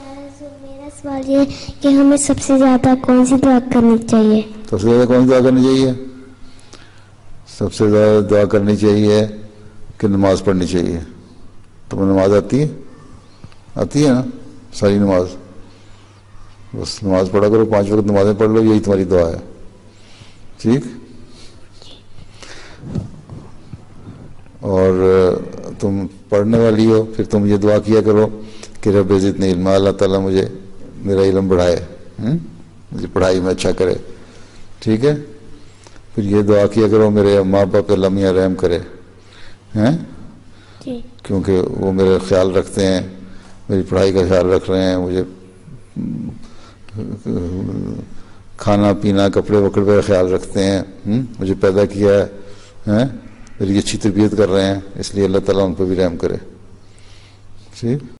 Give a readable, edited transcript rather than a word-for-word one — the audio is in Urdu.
میرا سوال یہ کہ ہمیں سب سے زیادہ کون سی دعا کرنی چاہیے؟ سب سے زیادہ کون سی دعا کرنی چاہیے؟ سب سے زیادہ دعا کرنی چاہیے کہ نماز پڑھنی چاہیے. تمہیں نماز آتی ہے؟ آتی ہے نا ساری نماز؟ بس نماز پڑھا کرو، 5 وقت نمازیں پڑھ لو، یہی تمہاری دعا ہے. ٹھیک. اور تم پڑھنے والی ہو، پھر تم یہ دعا کیا کرو کہ رب زدنی علما، اللہ تعالیٰ مجھے میرا علم بڑھائے، مجھے پڑھائی میں اچھا کرے. ٹھیک ہے. پھر یہ دعا کیا کرو میرے ماں باپ اللہ میاں رحم کرے، کیونکہ وہ میرے خیال رکھتے ہیں، میری پڑھائی کا خیال رکھ رہے ہیں، مجھے کھانا پینا کپڑے وکڑے کا خیال رکھتے ہیں، مجھے پیدا کیا ہے، میری اچھی تربیت کر رہے ہیں، اس لیے اللہ تعالیٰ ان پہ بھی رحم کرے. ٹھیک.